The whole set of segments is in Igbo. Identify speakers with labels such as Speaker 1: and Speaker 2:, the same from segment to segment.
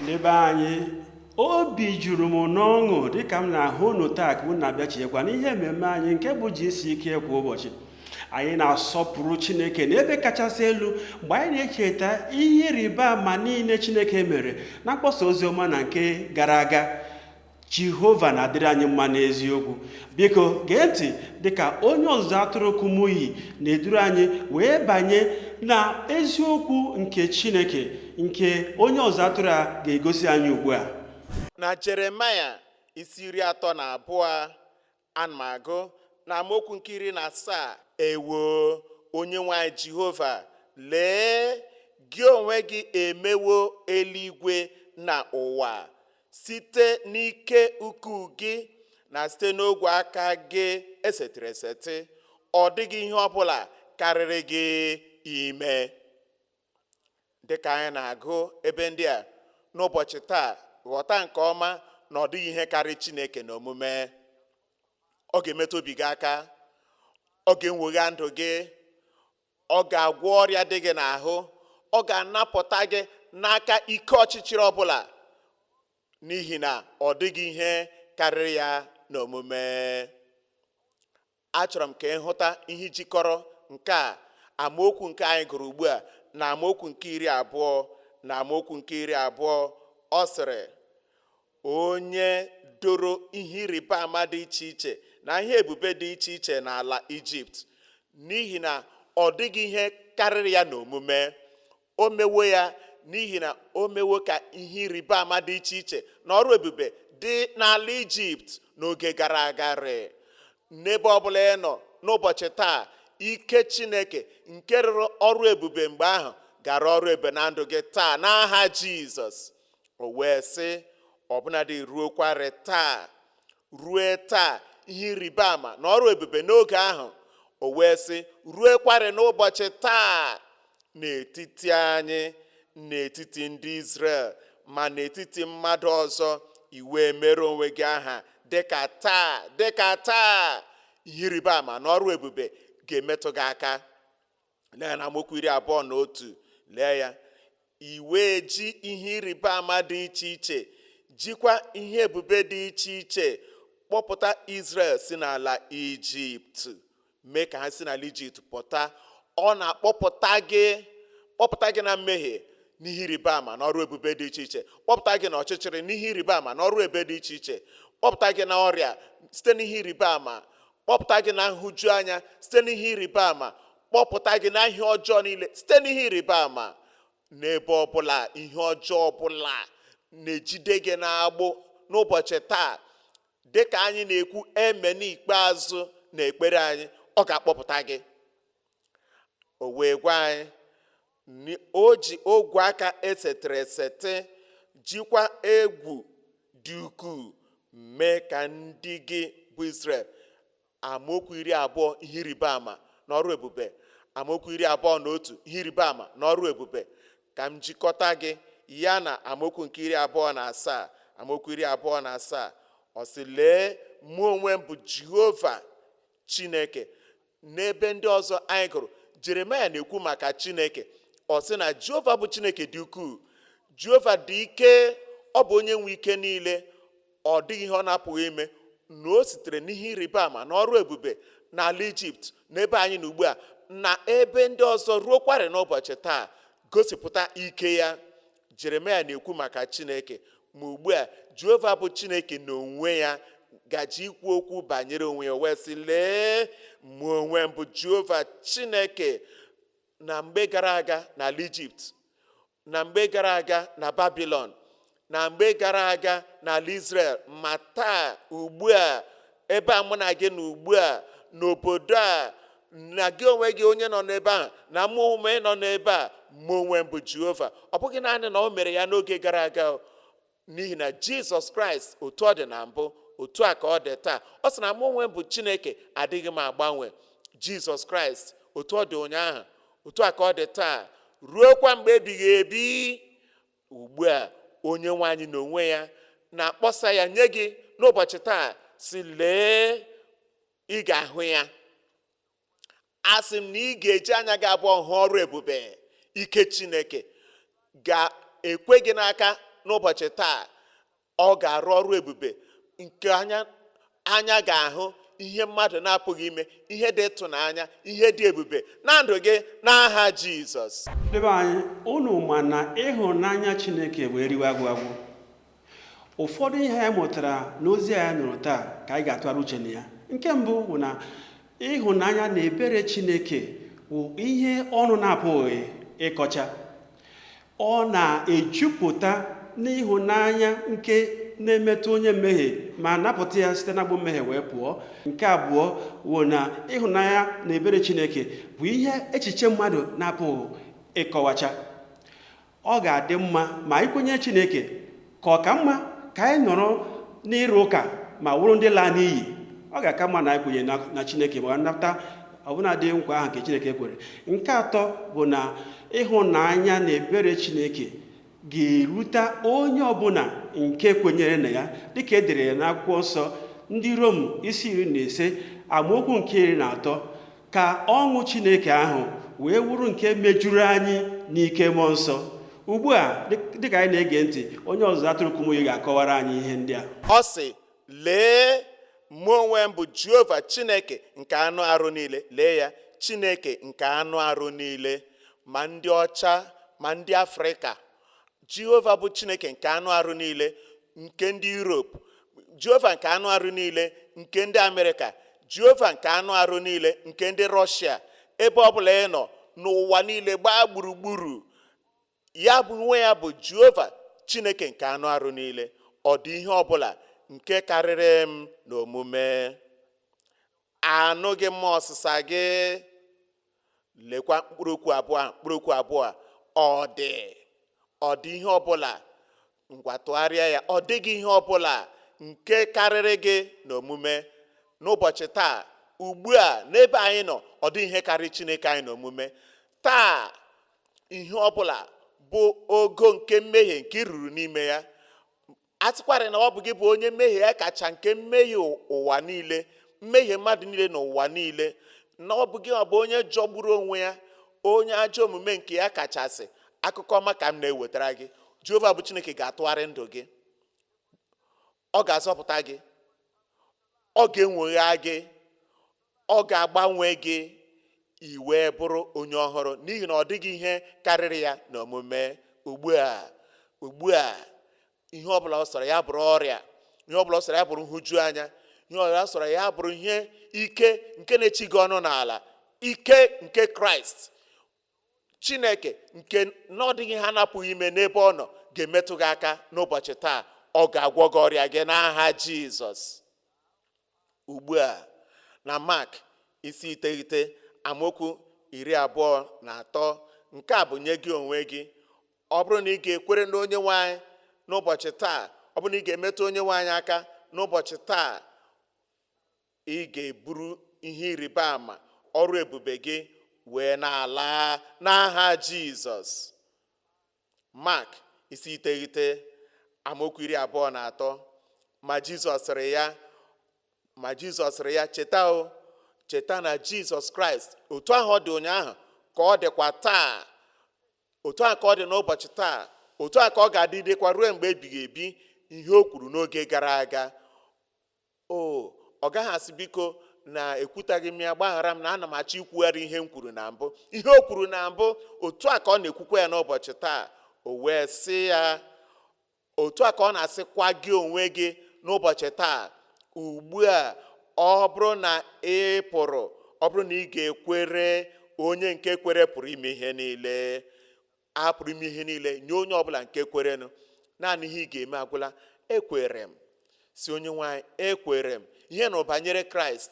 Speaker 1: N'ebe anyị obi juru m n'ọṅụ dịka m na-ahụ unu taa ka unu na-abịachiekwa n'ihe mmemme anyị nke bụ GCK kwa ụbọchị. Anyị na-asọpụrụ Chineke n'ebe kachasị elu mgbe anyị na-echeta ihe ịrịba ama niile Chineke mere na mgbasa oziọma na nke gara aga. Jehova na-adịrị anyị mma n'eziokwu. Biko gee ntị dịka onye ọzụzụ atụrụ Kumuyi na-eduru anyị wee banye na eziokwu nke Chineke nke onye ọzụzụ atụrụ a ga-egosi anyị ugbu a.
Speaker 2: Na Jeremaya isi 32 ana m agụ na amaokwu nke 17. Ewo onye nwanyị Jehova, lee, gị onwe gị emewo eluigwe na ụwa site n'ike ukwu gị na site n'ogwe aka gị esetịrị esetị. Ọ dịghị ihe ọbụla karịrị gị ime. Dịka anyị na-agụ ebe ndị a n'ụbọchị taa, ghọta nke ọma na ọ dịghị ihe karịrị Chineke n'omume. Ọ ga-emetụ obi gị aka, ọ ga-enwogha ndụ gị, ọ ga-agwọ ọrịa dị gị n'ahụ, ọ ga-anapụta gị n'aka ike ọchịchịrị ọbụla, n'ihi na ọ dịghị ihe karịrị ya n'omume. Achọrọ m ka ị hụta ihe jikọrọ nke a amaokwu nke anyị gụrụ ugbu a na amaokwu nke 20 na amaokwu nke 20. Ọ sịrị, onye doro ihe ịrịba ama dị iche iche na ihe ebube dị iche iche n'ala Ijipt, n'ihi na ọ dịghị ihe karịrị ya n'omume. O mewo ya n'ihi na o mewo ka ihe ịrịba ama dị iche iche na ọrụ ebube dị n'ala Ijipt n'oge gara aga. N'ebe ọbụla ị nọ n'ụbọchị taa, ike Chineke nke rụrụ ọrụ ebube mgbe ahụ gara ọrụ ebube na ndụ gị taa n'aha Jizọs. O wee sị, ọbụnadị ruokwarị taa, rue taa, ihe ịrịba ama na ọrụ ebube n'oge ahụ. O wee sị, ruekwarị n'ụbọchị taa n'etiti anyị, n'etiti ndị Izrel, ma n'etiti mmadụ ọzọ, iwe mere onwe gị aha dịka taa ihe ịrịba ama na ọrụ ebube ga-emetụ gị aka. Lee na amaokwu 21, lee ya, iwe ji ihe ịrịba ama dị iche iche, jikwa ihe ebube dị iche iche kpọpụta Izrel si n'ala Ijipt, mee ka ha si n'ala Ijipt pụta. Ọ na-akpọpụta gị na mmehie n'ihe ịrịba ama na ọrụ ebube dị iche iche, kpọpụta gị na ọchịchịrị n'ihe ịrịba ama na ọrụ ebube dị iche iche, kpọpụta gị na ọrịa site n'ihe ịrịba ama, kpọpụta gị na nhụju anya site n'ihe ịrịba ama, kpọpụta gị na ihe ọjọọ niile site n'ihe ịrịba ama. N'ebe ọbụla ihe ọjọọ ọbụla na-ejide gị n'agbụ n'ụbọchị taa, dịka anyị na-ekwu eme n'ikpeazụ na ekpere anyị, ọ ga-akpọpụta gị. O wee gwa anyị, o ji ogwe aka esetịrị esetị, jikwa egwu dị ukwuu mee ka ndị gị bụ Izrel. Amaokwu 20 ihe ịrịba ama na ọrụ ebube, amaokwu 21 ihe ịrịba ama na ọrụ ebube. Ka m jikọta gị ya na amaokwu nke 27. Amaokwu 27 ọ sị, lee, mụ onwe m bụ Jehova Chineke. N'ebe ndị ọzọ anyị gụrụ, Jeremaya na-ekwu maka Chineke. Ọ sị na Jehova bụ Chineke dị ukwuu, Jehova dị ike, ọ bụ onye nwe ike niile, ọ dịghị ihe ọ na-apụghị ime. Na o sitere n'ihe ịrịba ama na ọrụ ebube n'ala Ijipt, n'ebe anyị na ugbu a, na ebe ndị ọzọ ruokwarị n'ụbọchị taa, gosipụta ike ya. Jeremaya na-ekwu maka Chineke, ma ugbu a Jehova bụ Chineke n'onwe ya gaji ikwu okwu banyere onwe ya. Wee sị, lee, mụ onwe m bụ Jehova Chineke. Na mgbe gara aga n'ala Ijipt, na mgbe gara aga na Babilọn, na mgbe gara aga n'ala Izrel, ma taa ugbu a, ebe a mụ na gị na ugbu a, n'obodo a, na gị onwe gị onye nọ n'ebe a, na mụ onwe nọ n'ebe a, mụ onwe m bụ Jehova. Ọ bụghị naanị na o mere ya n'oge gara aga, n'ihi na Jizọs Kraịst otu ọ dị na mbụ, otu a ka ọ dị taa. Ọ sị na mụ onwe m bụ Chineke, adịghị m agbanwe. Jizọs Kraịst otu ọ dị ụnyaahụ, otu a ka ọ dị taa, ruokwa mgbe ebighị ebi. Ugbu a onye nwanyị n'onwe ya na-akpọsa ya nye gị n'ụbọchị taa, si, lee, ị ga-ahụ ya. Asị m na ị ga-eji anya gị abụọ hụ ọrụ ebube ike Chineke. Ga-ekwe gị n'aka n'ụbọchị taa, ọ ga-arụ ọrụ ebube nke anya ga-ahụ ihe mmadụ na-apụghị ime, ihe dị ịtụnanya, ihe dị ebube na ndụ gị n'aha Jizọs.
Speaker 1: Ndị be anyị, unu ma na ịhụnanya Chineke wee riwe agwụ. Ụfọdụ ihe anyị mụtara n'ozi anyị nụrụ taa ka anyị ga-atụgharị uche na ya. Nke mbụ bụ na ịhụnanya na ebere Chineke bụ ihe ọnụ na-apụghị ịkọcha. Ọ na-ejupụta n'ịhụnanya nke na-emetụ onye mmehie ma napụta ya site na mmehie wee pụọ. Nke abụọ bụ na ịhụnanya na ebere Chineke bụ ihe echiche mmadụ na-apụghị ịkọwacha. Ọ ga-adị mma ma ikwenye Chineke ka ọ ka mma ka anyị nọrọ n'ịrụ ụka ma wụrụ ndị laa n'iyi. Ọ ga-aka mma na ikwenye na Chineke ma nnapụta ọbụna dị nkwa ahụ nke Chineke kwere. Nke atọ bụ na ịhụnanya na ebere Chineke ga-erute onye ọbụla nke kwenyere na ya, dịka e dere ya n'akwụkwọ nsọ ndị Rom isi 15 amaokwu nke 13, ka ọṅụ Chineke ahụ wee wụrụ nke mejuru anyị n'ike mmụọ nsọ. Ugbu a dịka anyị na-ege ntị, onye ọzụzụ atụrụ Kumuyi ga-akọwara anyị ihe ndị a.
Speaker 2: Ọ sị, lee, mụ onwe m bụ Jehova Chineke nke anụ arụ niile. Lee ya, Chineke nke anụ arụ niile, ma ndị ọcha ma ndị Afrịka. Jehova bụ Chineke nke anụ arụ niile nke ndị Europe, Jehova nke anụ arụ niile nke ndị Amerịka, Jehova nke anụ arụ niile nke ndị Rọshia. Ebe ọbụla ị nọ n'ụwa niile gbaa gburugburu, ya bụ nwe ya bụ Jehova Chineke nke anụ arụ niile. Ọ dị ihe ọbụla nke karịrị m n'omume. Anụghị m ọsịsa gị. Lekwa mkpụrụ okwu abụọ. Ọ dị ihe ọbụla, ngwa tụgharịa ya. Ọ dịghị ihe ọbụla nke karịrị gị n'omume. N'ụbọchị taa, ugbu a, n'ebe anyị nọ, ọ dị ihe karịrị Chineke anyị n'omume. Taa, ihe ọbụla bụ ogo nke mmehie nke ruru n'ime ya. Atịkwarị na ọ bụ gị bụ onye mmehie ya kacha nke mmehie ụwa niile, mmehie mmadụ niile n'ụwa niile. Na ọ bụ gị ọ bụ onye jọgburu onwe ya, onye ajọ omume nke ya kachasị. Akụkọ ọma ka m na-ewetara gị. Jehova bụ Chineke ga-atụgharị ndụ gị. Ọ ga-azọpụta gị. Ọ ga-enwegha gị. Ọ ga-agbanwe gị. I wee bụrụ onye ọhụrụ, n'ihi na ọ dịghị ihe karịrị ya n'omume. Ugbu a, ihe ọbụla ọ sọrọ ya bụrụ ọrịa, ihe ọbụla ọ sọrọ ya bụrụ nhụju anya, ihe ọbụla ọ sọrọ ya bụrụ ihe ike nke na-echi gị ọnụ n'ala. Ike nke Kraịst Chineke nke na ọ dịghị ha napụghị ime n'ebe ọ nọ ga-emetụ gị aka n'ụbọchị taa. Ọ ga-agwọ gị ọrịa gị n'aha Jizọs. Ugbu a, na Mark isi 9 amaokwu 23, nke a bụ nye gị onwe gị. Ọ bụrụ na ị ga-ekwere n'onye nwe anyị n'ụbọchị taa, ọ bụrụ na ị ga-emetụ onye nwe anyị aka n'ụbọchị taa, ị ga-eburu ihe ịrịba ama ọrụ ebube gị wee na-ala n'aha Jizọs. Mark isi 9 amaokwu 23. Ma Jizọs sịrị ya, cheta na Jizọs Kraịst, otu ahụ ọ dị ụnyaahụ ka ọ dịkwa taa, otu ahụ ka ọ dị n'ụbọchị taa, otu ahụ ka ọ ga-adịdekwa ruo mgbe ebighị ebi. Ihe o kwuru n'oge gara aga. Ọ gaghị asị biko na ekwutaghị m ya, gbaghara m na ana m achọ ikwugharị ihe m kwuru na mbụ. Ihe o kwuru na mbụ, otu a ka ọ na-ekwukwa ya n'ụbọchị taa. O wee sị ya, otu a ka ọ na-asịkwa gị onwe gị n'ụbọchị taa. Ugbu a, ọ bụrụ na ị pụrụ, ọ bụrụ na ị ga-ekwere, onye nke kwere pụrụ ime ihe niile. A pụrụ ime ihe niile nye onye ọbụla nke kwerenụ. Naanị ihe ị ga-eme agwụla. Ekwere m, si onye nwanyị, ekwere m. Ihe nụrụ banyere Kraịst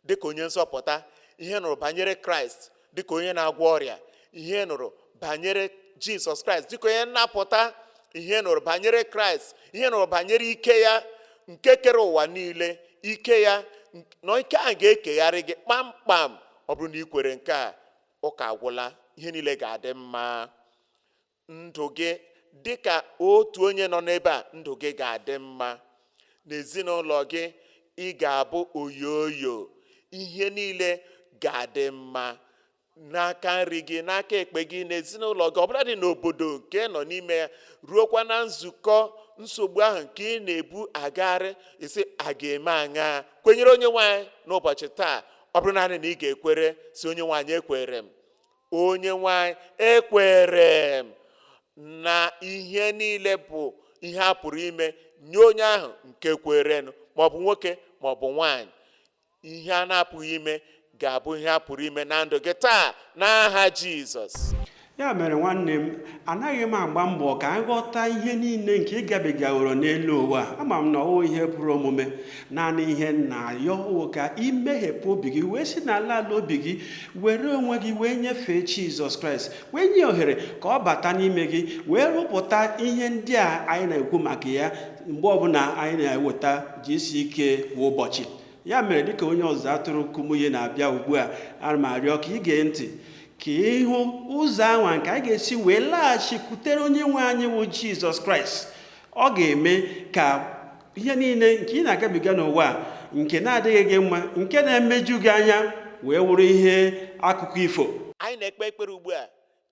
Speaker 2: dịka onye nzọpụta, ihe nụrụ banyere Kraịst dịka onye na-agwọ ọrịa, ihe nụrụ banyere Jizọs Kraịst dịka onye nnapụta, ihe nụrụ banyere Kraịst, ihe nụrụ banyere ike ya nke kere ụwa niile. Ike ya na ike a ga-ekegharị gị kpamkpam. Ọ bụrụ na ị kwere nke a, ụka agwụla. Ihe niile ga-adị mma. Ndụ gị dịka otu onye nọ n'ebe a, ndụ gị ga-adị mma. N'ezinụlọ gị, ị ga-abụ oyoyo. Ihe niile ga-adị mma. n'aka nri gị, n'aka ekpe gị, n'ezinụlọ gị, ọbụla dị n'obodo nke nọ n'ime ya, ruokwa na nzukọ nsogbu ahụ nke ị na-ebu agagharị, isi a ga-eme aṅa. Kwenyere onye nwanyị n'ụbọchị taa. Ọ bụrụ naanị na ị ga-ekwere, si onye nwanyị ekwere m, onye nwanyị ekwere m na ihe niile bụ ihe a pụrụ ime nye onye ahụ nke kwerenụ, maọbụ nwoke maọbụ nwanyị. Ihe a na-apụghị ime ga-abụ ihe a pụrụ ime na ndụ gị taa n'aha Jizọs.
Speaker 1: Ya mere nwanne m, anaghị m agba mbọ ka anyị ghọta ihe niile nke ị gabigaworo n'elu ụwa. Ama m na ọ ihe pụrụ omume. Naanị ihe na-arịọ ka ị meghepụ obi gị, wee si n'ala ala obi gị, were onwe gị wee nyefee Jizọs Kraịst, wee nye ohere ka ọ bata n'ime gị, wee rụpụta ihe ndị a anyị na-ekwu maka ya mgbe ọbụla anyị na-eweta GCK kwa ụbọchị. Ya mere, dịka onye ọzụzụ atụrụ Kumuye na-abịa ugbu a, ana m arịọ ka ị gee ntị, ka ịhụ ụzọ anwa nke anyị ga-esi wee laghachikwutere onye nwe anyị bụ Jizọs Kraịst. Ọ ga-eme ka ihe niile nke ị na-agabiga n'ụwa nke na-adịghị gị mma, nke na-emeju gị anya, wee wụrụ ihe akụkọ ifo.
Speaker 2: Anyị na-ekpe ekpere ugbu a.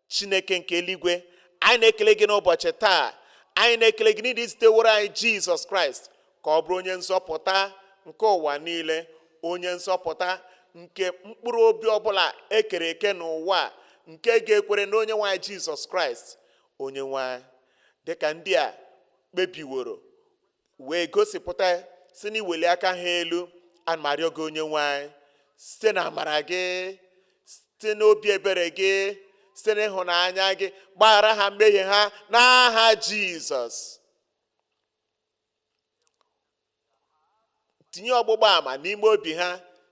Speaker 2: Chineke nke eluigwe, anyị na-ekele gị n'ụbọchị taa. Anyị na-ekele gị n'ịdị ziteworo anyị Jizọs Kraịst ka ọ bụrụ onye nzọpụta nke ụwa niile, onye nzọpụta nke mkpụrụ obi ọbụla ekere eke n'ụwa, nke ga-ekwere na onye nwanyị Jizọs Kraịst. Onye nwanyị, dịka ndị a kpebiworo wee gosipụta si n'iweli aka ha elu, ana m arịọ gị onye nwanyị, site na amara gị, site n'obi ebere gị, site n'ịhụnanya gị, gbaghara ha mmehie ha n'aha Jizọs. Tinye ọgbụgba ama n'ime obi ha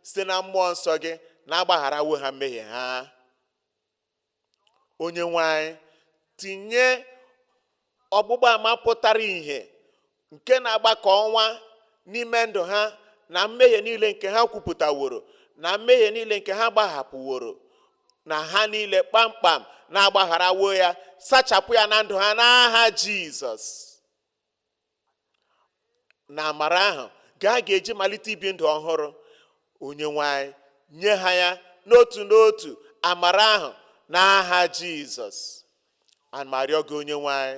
Speaker 2: site na mmụọ nsọ gị, na-agbagharawo ha mmehie ha. Onye nwanyị, tinye ọgbụgba ama pụtara ìhè nke na-agbakọ ọnwa n'ime ndụ ha, na mmehie niile nke ha kwupụtaworo, na mmehie niile nke ha gbahapụworo, na ha niile kpamkpam na-agbagharawo ya, sachapụ ya na ndụ ha n'aha Jizọs. Na amara ahụ ga ga-eji malite ibi ndụ ọhụrụ. Onye nwanyị, nye ha ya n'otu n'otu amara ahụ n'aha Jizọs. Ana m arịọ gị onye nwanyị,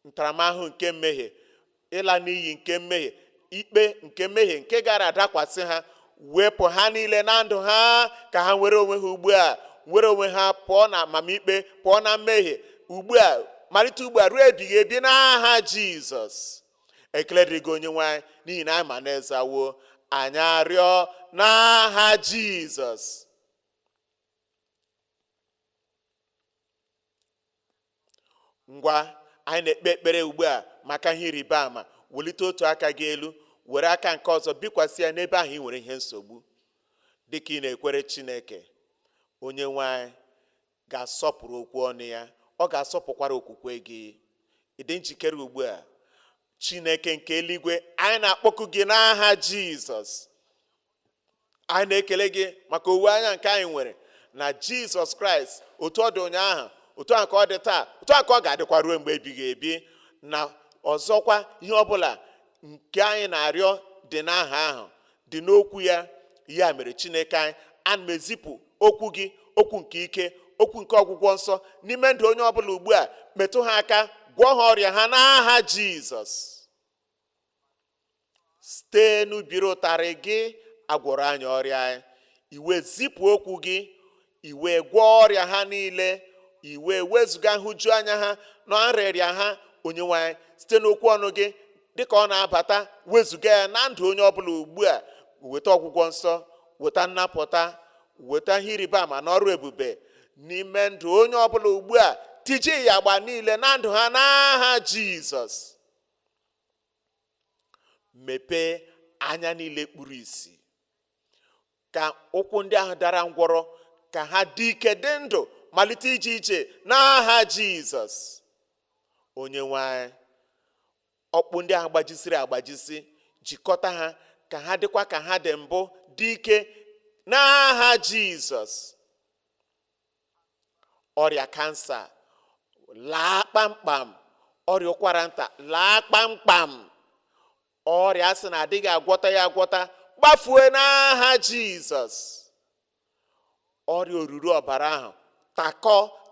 Speaker 2: ntaramahụhụ nke mmehie, ịla n'iyi nke mmehie, ikpe nke mmehie nke gara adakwasị ha, wepụ ha niile na ndụ ha, ka ha were onwe ha ugbu a, were onwe ha pụọ na amamikpe, pụọ na mmehie ugbu a, malite ugbu a ruo ebighị ebi n'aha Jizọs. Ekele dịrị gị onye nwanyị, n'ihi na anyị ma na ezawo. Anyị arịọ n'aha Jizọs. Ngwa, anyị na-ekpe ekpere ugbu a maka ihe ịrịba ama. Welite otu aka gị elu, were aka nke ọzọ bikwasị ya n'ebe ahụ ị nwere ihe nsogbu. Dịka ị na-ekwere Chineke, onye nwanyị ga-asọpụrụ okwu ọnụ ya, ọ ga-asọpụkwara okwukwe gị. Ị dị njikere ugbu a? Chineke nke eluigwe, anyị na-akpọku gị n'aha Jizọs. Anyị na-ekele gị maka owuwe anya nke anyị nwere na Jizọs Kraịst. Otu ọ dị ụnyaahụ, otu a ka ọ dị taa, otu a ka ọ ga-adịkwa ruo mgbe ebighị ebi. Na ọzọkwa, ihe ọbụla nke anyị na-arịọ dị n'aha ahụ, dị n'okwu ya. Ya mere Chineke anyị, ana m ezipụ okwu gị, okwu nke ike, okwu nke ọgwụgwọ nsọ n'ime ndụ onye ọbụla ugbu a. Metụ ha aka, gwọọ ha ọrịa ha n'aha Jizọs. Site n'ubiri ụtarị gị agwọrọ anyị ọrịa anyị, iwe zipụ okwu gị, iwe gwọọ ọrịa ha niile, iwe wezụga nhụju anya ha na nrịarịa ha. Onye nwanyị, site n'okwu ọnụ gị, dịka ọ na-abata, wezụga ya na ndụ onye ọbụla ugbu a. Weta ọgwụgwọ nsọ, weta nnapụta, weta ihe ịrịba ama na ọrụ ebube n'ime ndụ onye ọbụla ugbu a. Tijie ya agba niile na ndụ ha n'aha Jizọs. Mepee anya niile kpuru ìsì, ka ụkwụ ndị ahụ dara ngwọrọ, ka ha dị ike dị ndụ, malite ije ije n'aha Jizọs. Onye nwanyị, ọkpụ ndị ahụ gbajisiri agbajisi, jikọta ha ka ha dịkwa ka ha dị mbụ, dị ike n'aha Jizọs. Ọrịa kansa laa kpamkpam, ọrịa ụkwara nta laa kpamkpam, ọrịa sị na adịghị agwọta ya agwọta, gbafue n'aha Jizọs. ọrịa oruru ọbara ahụ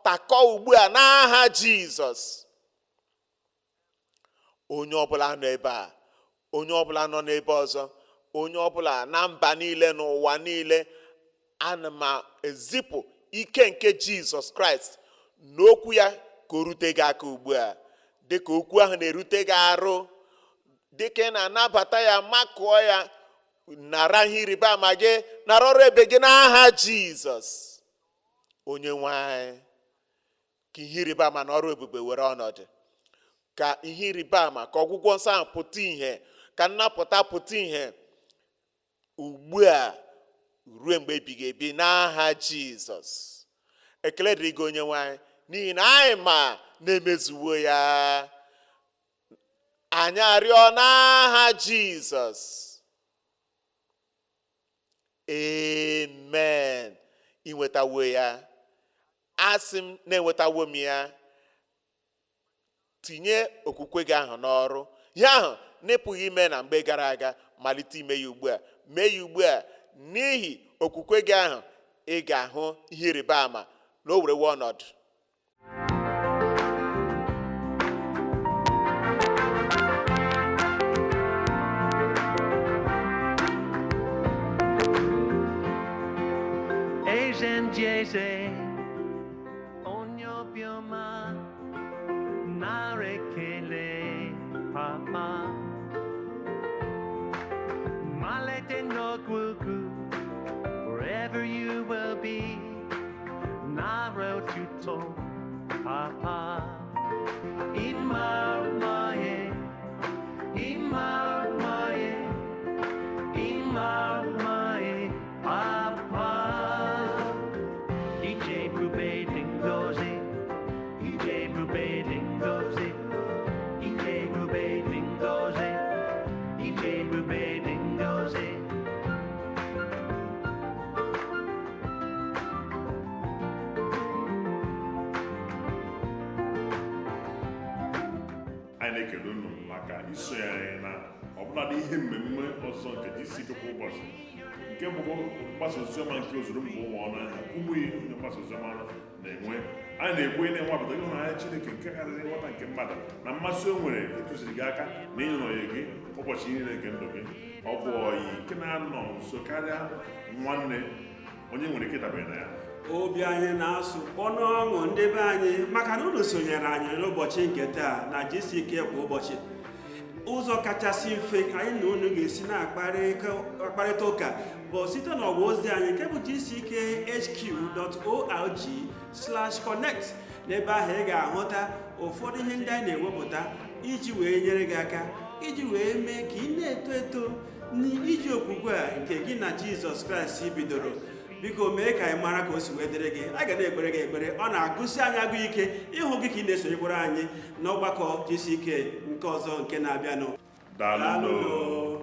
Speaker 2: takọ ugbu a n'aha Jizọs. Onye ọbụla nọ ebe a, onye ọbụla nọ n'ebe ọzọ, onye ọbụla na mba niile n'ụwa niile, ana m ezipụ ike nke Jizọs Kraịst n'okwu ya ka o rute gị aka ugbu a. Dịka okwu ahụ na-erute gị arụ, dịka ị na-anabata ya, makụọ ya, nara ihe ịrịba ama gị, nara ọrụ ebe gị n'aha Jizọs. Onye nwe anyị, ka ihe ịrịba ama na ọrụ ebube were ọnọdụ, ka ihe ịrịba ama, ka ọgwụgwọ nsọ ahụ pụta ihe, ka nnapụta pụta ihe ugbu a ruo mgbe ebighị ebi n'aha Jizọs. Ekele dịrị gị onye nwe anyị, n'ihi na anyị ma na-emezuwo ya. Anyị arịọ n'aha Jizọs. Amen. Inwetawo ya. Asị m na-enwetawo m ya. Tinye okwukwe gị ahụ n'ọrụ. Ya ahụ n'ịpụghị ime na mgbe gara aga, malite ime ya ugbu a. Mee ya ugbu a, n'ihi okwukwe gị ahụ ị ga-ahụ ihe ịrịba ama na o werewo ọnọdụ.
Speaker 3: Jeze onye obiọma nara ekele papa, malete n'ọgwụgwụ wherever you will be, nara otuto papa. Imarumaye, imarumaye, imarumaye papa. Ije bube dingozi, ije bube dingozi, ije bube dingozi, ije bube dingozi.
Speaker 4: Anyị na-ekele unu maka iso anyị na ọbụladị ihe mmemme ọzọ nke GCK kwa ụbọchị, nke bụ mgbasa oziọma nke ozuru mba ụwa ọnụ anya ụmụ ihe onye mgbasa oziọma na-enwe. Anyị na-ekwu ị na-enwapụta ịhụnanya Chineke nke karịrị nghọta nke mmadụ, na mmasị o nwere ịtụziri gị aka na ịnọnye gị ụbọchị niile nke ndụ gị. Ọ bụ ọyị nke na-anọ nso karịa nwanne onye nwere ike ịdabere na ya.
Speaker 1: Obi anyị na-asụ kpọnụ ọṅụ ndị be anyị maka na unu sonyere anyị n'ụbọchị nke taa na GCK kwa ụbọchị. Ụzọ kachasị mfe anyị na unu ga-esi na-akparịta ụka bụ site n'ọwa ozi anyị nke bụ gckhq.org/connect. N'ebe ahụ ị ga-ahụta ụfọdụ ihe ndị anyị na-ewepụta iji wee nyere gị aka, iji wee mee ka ị na-eto eto n'iji okwukwe a nke gị na Jizọs Kraịst bidoro. Biko mee ka anyị mara ka o si wee dịrị gị. A ga na-ekpere gị ekpere, ọ na-agụsi anyị agụ ike ịhụ gị ka ị na-esonyekwara anyị n'ọgbakọ GCK nke ọzọ nke na-abịanụ.
Speaker 4: Daalụ.